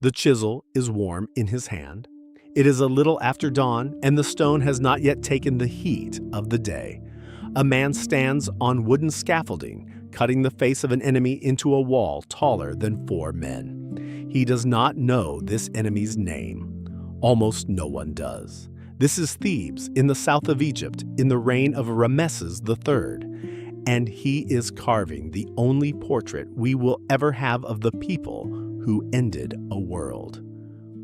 The chisel is warm in his hand. It is a little after dawn, and the stone has not yet taken the heat of the day. A man stands on wooden scaffolding, cutting the face of an enemy into a wall taller than 4 men. He does not know this enemy's name. Almost no one does. This is Thebes, in the south of Egypt, in the reign of Ramesses III. And he is carving the only portrait we will ever have of the people who ended a world.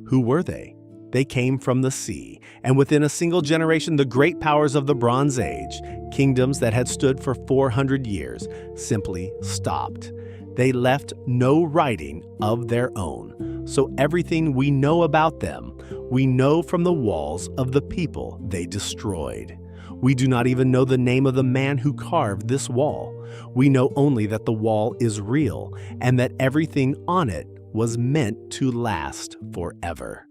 Who were they? They came from the sea, and within a single generation, the great powers of the Bronze Age, kingdoms that had stood for 400 years, simply stopped. They left no writing of their own, so everything we know about them, we know from the walls of the people they destroyed. We do not even know the name of the man who carved this wall. We know only that the wall is real, and that everything on it was meant to last forever.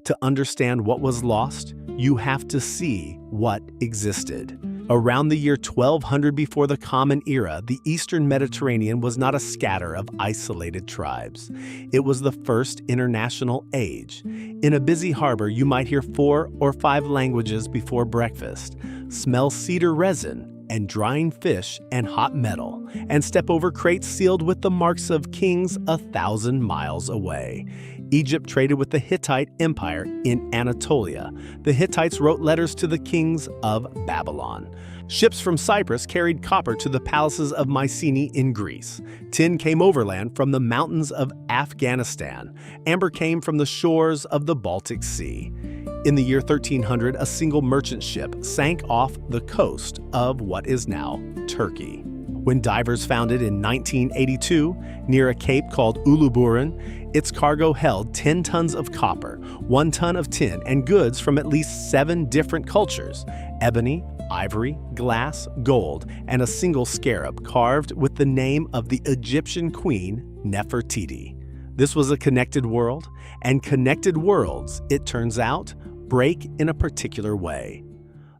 To understand what was lost, you have to see what existed. Around the year 1200 before the Common Era, the Eastern Mediterranean was not a scatter of isolated tribes. It was the first international age. In a busy harbor, you might hear 4 or 5 languages before breakfast, smell cedar resin and drying fish and hot metal, and step over crates sealed with the marks of kings 1,000 miles away. Egypt traded with the Hittite Empire in Anatolia. The Hittites wrote letters to the kings of Babylon. Ships from Cyprus carried copper to the palaces of Mycenae in Greece. Tin came overland from the mountains of Afghanistan. Amber came from the shores of the Baltic Sea. In the year 1300, a single merchant ship sank off the coast of what is now Turkey. When divers found it in 1982, near a cape called Uluburun, its cargo held 10 tons of copper, 1 ton of tin, and goods from at least 7 different cultures: ebony, ivory, glass, gold, and a single scarab carved with the name of the Egyptian queen Nefertiti. This was a connected world, and connected worlds, it turns out, break in a particular way.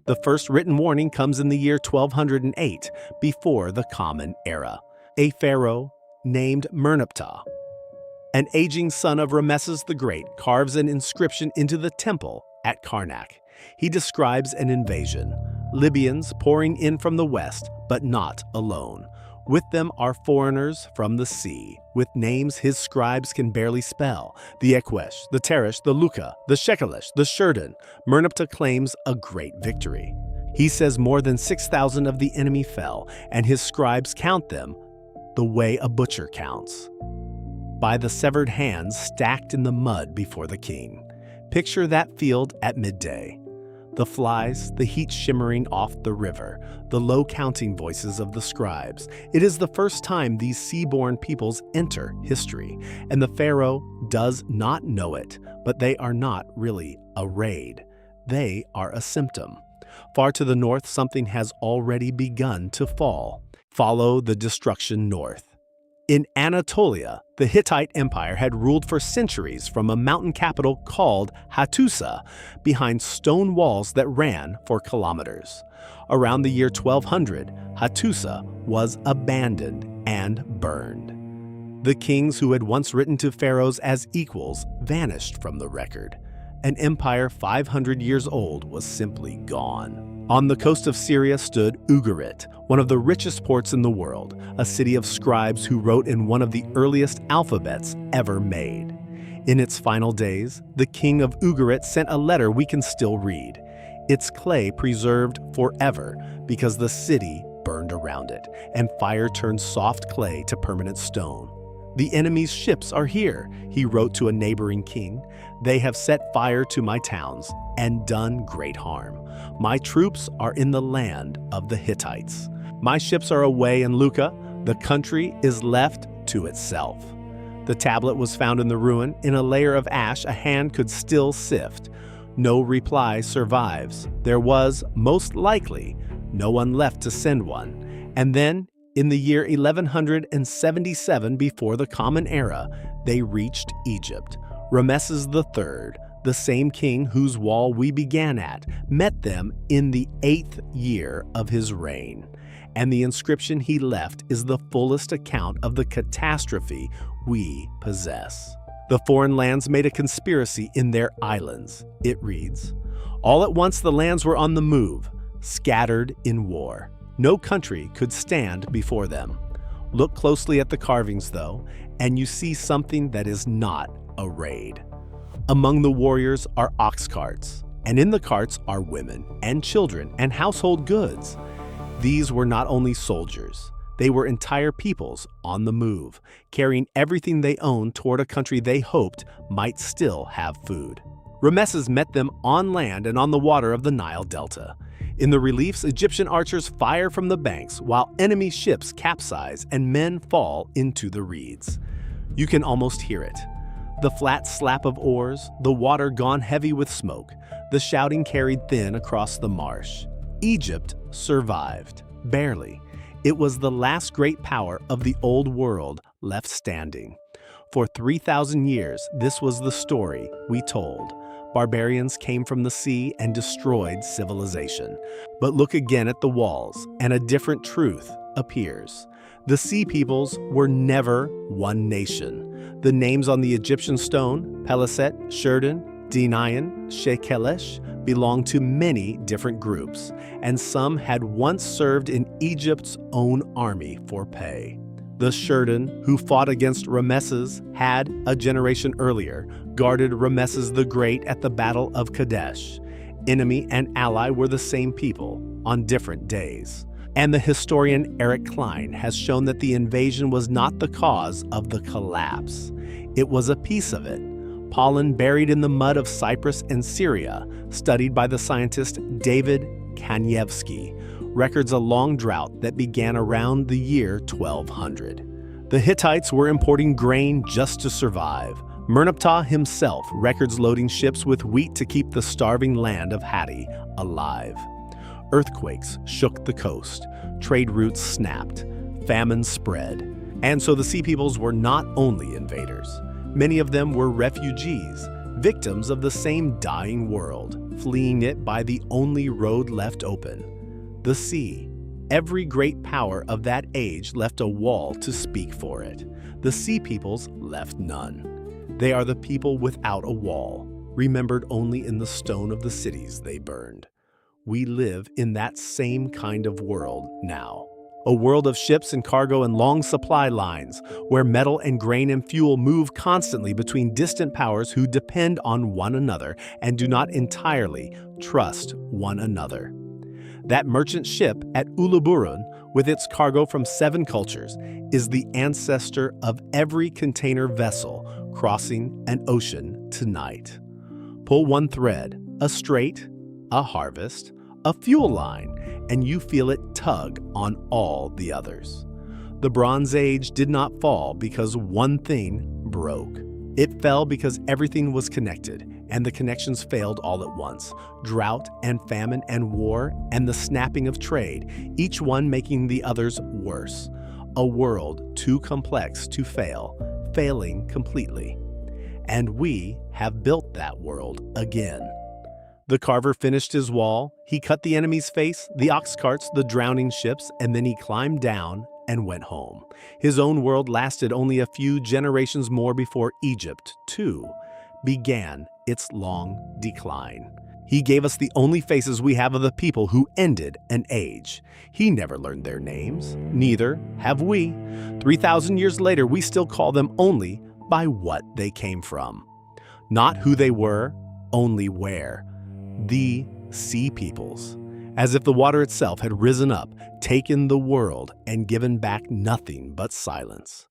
The first written warning comes in the year 1208, before the Common Era. A pharaoh named Merneptah, an aging son of Ramesses the Great, carves an inscription into the temple at Karnak. He describes an invasion, Libyans pouring in from the west, but not alone. With them are foreigners from the sea, with names his scribes can barely spell: the Ekwesh, the Teresh, the Luka, the Shekelesh, the Shurdan. Merneptah claims a great victory. He says more than 6,000 of the enemy fell, and his scribes count them the way a butcher counts, by the severed hands stacked in the mud before the king. Picture that field at midday. The flies, the heat shimmering off the river, the low counting voices of the scribes. It is the first time these seaborne peoples enter history, and the pharaoh does not know it, but they are not really a raid. They are a symptom. Far to the north, something has already begun to fall. Follow the destruction north. In Anatolia, the Hittite Empire had ruled for centuries from a mountain capital called Hattusa, behind stone walls that ran for kilometers. Around the year 1200, Hattusa was abandoned and burned. The kings who had once written to pharaohs as equals vanished from the record. An empire 500 years old was simply gone. On the coast of Syria stood Ugarit, one of the richest ports in the world, a city of scribes who wrote in one of the earliest alphabets ever made. In its final days, the king of Ugarit sent a letter we can still read. Its clay preserved forever because the city burned around it, and fire turned soft clay to permanent stone. "The enemy's ships are here," he wrote to a neighboring king. "They have set fire to my towns and done great harm. My troops are in the land of the Hittites. My ships are away in Luka. The country is left to itself." The tablet was found in the ruin. In a layer of ash a hand could still sift. No reply survives. There was, most likely, no one left to send one. And then, in the year 1177 before the Common Era, they reached Egypt. Ramesses III, the same king whose wall we began at, met them in the 8th year of his reign. And the inscription he left is the fullest account of the catastrophe we possess. The foreign lands made a conspiracy in their islands, it reads. All at once the lands were on the move, scattered in war. No country could stand before them. Look closely at the carvings, though, and you see something that is not a raid. Among the warriors are ox carts, and in the carts are women and children and household goods. These were not only soldiers, they were entire peoples on the move, carrying everything they owned toward a country they hoped might still have food. Ramesses met them on land and on the water of the Nile Delta. In the reliefs, Egyptian archers fire from the banks while enemy ships capsize and men fall into the reeds. You can almost hear it. The flat slap of oars, the water gone heavy with smoke, the shouting carried thin across the marsh. Egypt survived, barely. It was the last great power of the old world left standing. For 3,000 years, this was the story we told. Barbarians came from the sea and destroyed civilization. But look again at the walls, and a different truth appears. The sea peoples were never one nation. The names on the Egyptian stone, Peliset, Sherdun, Dinayan, Shekelesh, belonged to many different groups, and some had once served in Egypt's own army for pay. The Sherdun, who fought against Ramesses, had, a generation earlier, guarded Ramesses the Great at the Battle of Kadesh. Enemy and ally were the same people, on different days. And the historian Eric Klein has shown that the invasion was not the cause of the collapse. It was a piece of it. Pollen buried in the mud of Cyprus and Syria, studied by the scientist David Kanievsky, records a long drought that began around the year 1200. The Hittites were importing grain just to survive. Merneptah himself records loading ships with wheat to keep the starving land of Hatti alive. Earthquakes shook the coast, trade routes snapped, famine spread. And so the sea peoples were not only invaders. Many of them were refugees, victims of the same dying world, fleeing it by the only road left open, the sea. Every great power of that age left a wall to speak for it. The sea peoples left none. They are the people without a wall, remembered only in the stone of the cities they burned. We live in that same kind of world now. A world of ships and cargo and long supply lines, where metal and grain and fuel move constantly between distant powers who depend on one another and do not entirely trust one another. That merchant ship at Uluburun, with its cargo from 7 cultures, is the ancestor of every container vessel crossing an ocean tonight. Pull one thread, a strait, a harvest, a fuel line, and you feel it tug on all the others. The Bronze Age did not fall because one thing broke. It fell because everything was connected, and the connections failed all at once. Drought and famine and war and the snapping of trade, each one making the others worse. A world too complex to fail, failing completely. And we have built that world again. The carver finished his wall, he cut the enemy's face, the ox carts, the drowning ships, and then he climbed down and went home. His own world lasted only a few generations more before Egypt, too, began its long decline. He gave us the only faces we have of the people who ended an age. He never learned their names, neither have we. 3,000 years later, we still call them only by what they came from. Not who they were, only where. The sea peoples. As if the water itself had risen up, taken the world, and given back nothing but silence.